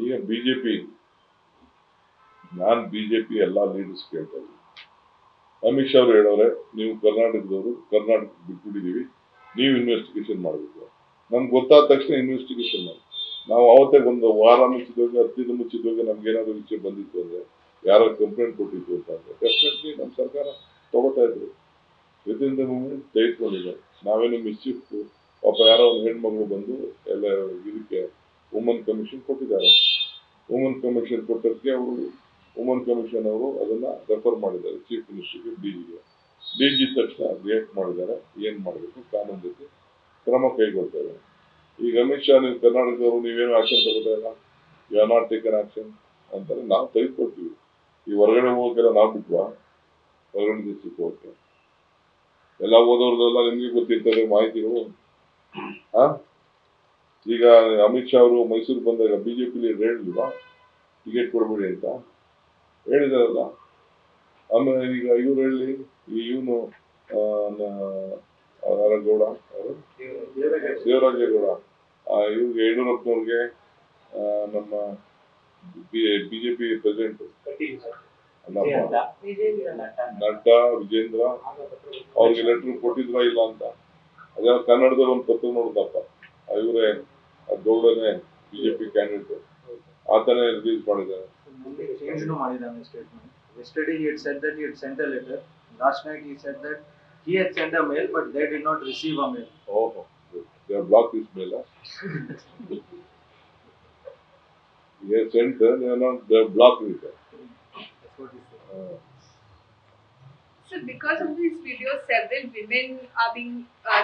ಈಗ ಬಿಜೆಪಿ, ನಾನ್ ಬಿಜೆಪಿ ಎಲ್ಲಾ ಲೀಡರ್ಸ್ ಕೇಳ್ತಾ ಇದ್ದೀನಿ. ಅಮಿತ್ ಶಾ ಅವರು ಹೇಳೋರೆ, ನೀವು ಕರ್ನಾಟಕದವರು, ಕರ್ನಾಟಕ ಬಿಟ್ಬಿಟ್ಟಿದೀವಿ, ನೀವು ಇನ್ವೆಸ್ಟಿಗೇಷನ್ ಮಾಡಬೇಕು. ನಮ್ಗೆ ಗೊತ್ತಾದ ತಕ್ಷಣ ಇನ್ವೆಸ್ಟಿಗೇಷನ್ ಮಾಡಿ. ನಾವು ಅವತ್ತೇ ಒಂದು ವಾರ ಮುಂಚಿತವಾಗಿ, 10 ದಿನ ಮುಂಚಿತವಾಗಿ ನಮ್ಗೆ ಏನಾದ್ರು ವಿಷಯ ಬಂದಿತ್ತು ಅಂದ್ರೆ, ಯಾರೋ ಕಂಪ್ಲೇಂಟ್ ಕೊಟ್ಟಿತ್ತು ಅಂತ ಅಂದ್ರೆ ಡೆಫಿನೆಟ್ಲಿ ನಮ್ಮ ಸರ್ಕಾರ ತಗೋತಾ ಇದ್ರು. ವಿದಿನ್ ದ ಮೂಮೆಂಟ್ ತೆಗೆದುಕೊಂಡಿದ್ದಾರೆ. ನಾವೇನು ಮಿಸ್ಚಿಫ್, ಪಾಪ ಯಾರೋ ಒಂದು ಹೆಣ್ಮಗಳು ಬಂದು ಎಲ್ಲ ಇದಕ್ಕೆ ವುಮನ್ ಕಮಿಷನ್ ಕೊಟ್ಟಿದ್ದಾರೆ. ವುಮನ್ ಕಮಿಷನ್ ಕೊಟ್ಟದಕ್ಕೆ ಅವರು, ವುಮನ್ ಕಮಿಷನ್ ಅವರು ಅದನ್ನ ರೆಫರ್ ಮಾಡಿದ್ದಾರೆ ಚೀಫ್ ಮಿನಿಸ್ಟರ್ಗೆ, ಡಿಜಿಗೆ. ಡಿಜಿ ತಕ್ಷಣ ರಿಯಾಕ್ಟ್ ಮಾಡಿದ್ದಾರೆ. ಏನ್ ಮಾಡಬೇಕು ಕಾನೂನು ಜೊತೆ ಕ್ರಮ ಕೈಗೊಳ್ತಾರೆ. ಈಗ ಅಮಿತ್ ಶಾ, ನೀವು ಕರ್ನಾಟಕದವರು ನೀವೇನು ಆಕ್ಷನ್ ತಗೋತಾ ಇಲ್ಲ, you are not taken action ಅಂತಾರೆ. ನಾವು ತೆಗೆದುಕೊಳ್ತೀವಿ. ಈ ಹೊರಗಡೆ ಹೋಗೋಕೆಲ್ಲ ನಾವು ಬಿಟ್ವಾ? ಹೊರಗಡೆ ದೇಶಕ್ಕೆ ಹೋಗಕ್ಕೆ ಎಲ್ಲ ಓದೋರ್ದೆಲ್ಲ ನಿಮ್ಗೆ ಗೊತ್ತಿರ್ತದೆ ಮಾಹಿತಿಗಳು. ಆ ಈಗ ಅಮಿತ್ ಶಾ ಅವರು ಮೈಸೂರು ಬಂದಾಗ ಬಿಜೆಪಿಲಿ ಹೇಳಿಲ್ವಾ ಟಿಕೆಟ್ ಕೊಡ್ಬೇಡಿ ಅಂತ? ಹೇಳಿದಾರಲ್ಲ. ಆಮೇಲೆ ಈಗ ಇವ್ರು ಹೇಳಿ, ಈ ಇವನು ಗೌಡ, ದೇವರಾಜೇಗೌಡ, ಇವ್ರಿಗೆ ಯಡಿಯೂರಪ್ಪನವ್ರಿಗೆ, ನಮ್ಮ ಬಿಜೆಪಿ ಪ್ರೆಸಿಡೆಂಟ್ ನಡ್ಡಾ, ವಿಜೇಂದ್ರ ಅವ್ರಿಗೆ ಲೆಟರ್ ಕೊಟ್ಟಿದ್ರ ಇಲ್ಲ ಅಂತ. ಅದೇ ಕನ್ನಡದಲ್ಲಿ ಒಂದು ಪತ್ರ ನೋಡುದಪ್ಪ, ಇವರೇ ಗೌಡನೇ ಬಿಜೆಪಿ ಕ್ಯಾಂಡಿಡೇಟ್, ಆತನೇ ರಿಲೀಸ್ ಮಾಡಿದ್ದಾರೆ. Yesterday he had said that he had sent a letter. Last night he said that he had sent a mail, but they did not receive a mail. Oh, they have blocked his mail. He has sent, they have blocked it. That's what he said. So because of these videos, several women are being,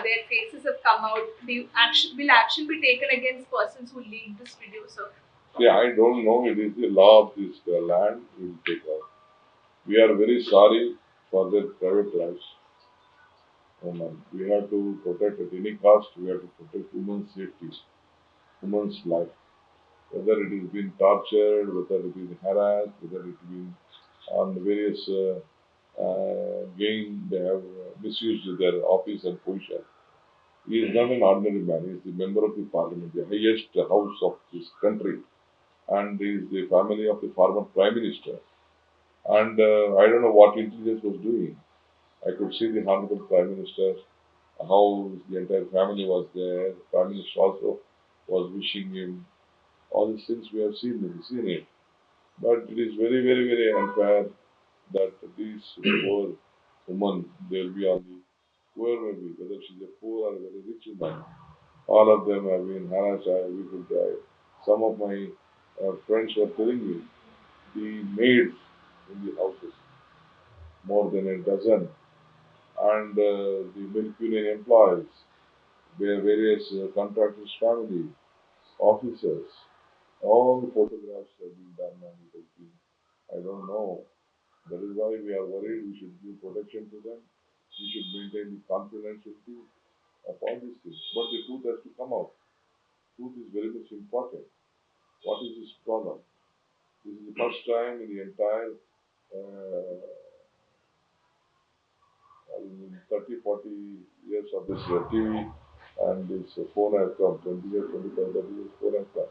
their faces have come out. Will action be taken against persons who leak this video, sir? See, I don't know. It is the law of this land. We will take out. We are very sorry for their private lives. We have to protect at any cost. We have to protect women's safety, women's life. Whether it is been tortured, whether it is harassed, whether it is been on various gain, they have misused their office and position. He is not an ordinary man. He is the member of the parliament, the highest house of this country, and he is the family of the former prime minister. And I don't know what intelligence was doing. I could see the honorable prime minister, how the entire family was there. The prime minister also was wishing him. All these things we have seen it. But it is very, very, very unfair that these poor women, they will be on the, whoever may be, whether she's a poor or a very rich woman, all of them have been harassed. We could, some of my friends were telling me, the maids in the houses, more than a dozen, and the milk union employees, their various contractors' families, officers, all the photographs have been done, and it has been, I don't know. That is why we are worried. We should give protection to them. We should maintain the confidentiality of all these things. But the truth has to come out. Truth is very much important. What is this problem? This is the first time in the entire 30, 40 years of this TV and this phone has come, 20 years, 25, 30 years, phone has come.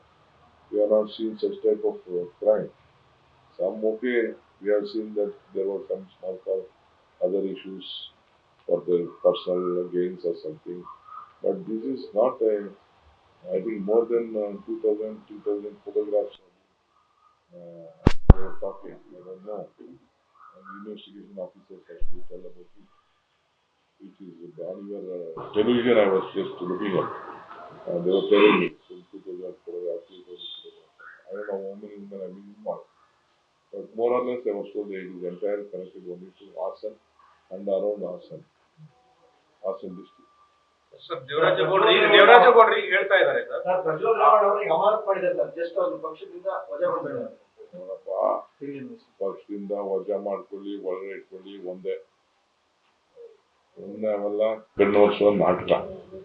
We have not seen such type of crime. Some okay, we have seen that there were some small other issues for their personal gains or something. But this is not a, I think more than 2,000, 3,000 photographs they were talking, I don't know. And the investigation officers have to tell about it, which is on your television I was just looking at. They were telling me, 2,000 photographs, 3,000 photographs. I don't know how many women have been involved. But more or less I was told that it is entirely connected only to Hassan and around Hassan district. Sir ದೇವರಾಜಗೌಡರು ಈಗ ಹೇಳ್ತಾ ಇದ್ದಾರೆ sir Prajwal Revanna ಅವರಿಗೆ ಅಮಾನತ್ ಮಾಡಿದ್ದಾರೆ sir. Just ಅವ್ರ ಪಕ್ಷದಿಂದ ವಜಾ ಮಾಡಬೇಡ. ನೋಡಪ್ಪ, ಪಕ್ಷದಿಂದ ವಜಾ ಮಾಡ್ಕೊಳ್ಳಿ, ಒಳಗಡೆ ಇಟ್ಕೊಳ್ಳಿ, ಒಂದೇ ಅವೆಲ್ಲ ಕಣ್ಣೋರ್ಸುವ ನಾಟಕ.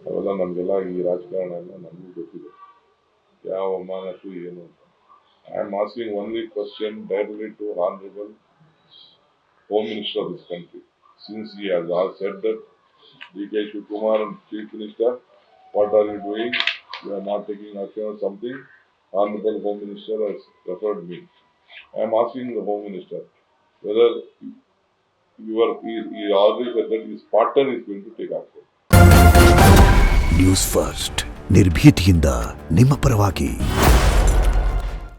ಅವೆಲ್ಲ ನಮಗೆಲ್ಲ ಈ ರಾಜಕಾರಣ ಎಲ್ಲ ನಮಗೂ ಗೊತ್ತಿದೆ, ಯಾವ ಅಮಾನತು ಏನು ಅಂತ. I am asking only question directly to Honorable Home Minister of this country. Since he has all said that D.K. Shivakumar and Chief Minister, what are you doing? You are not taking action or something. Honorable Home Minister has referred me. I am asking the Home Minister whether he already said that his partner is going to take action. News first ನಿರ್ಭೀತಿಯಿಂದ ನಿಮ್ಮ ಪರವಾಗಿ.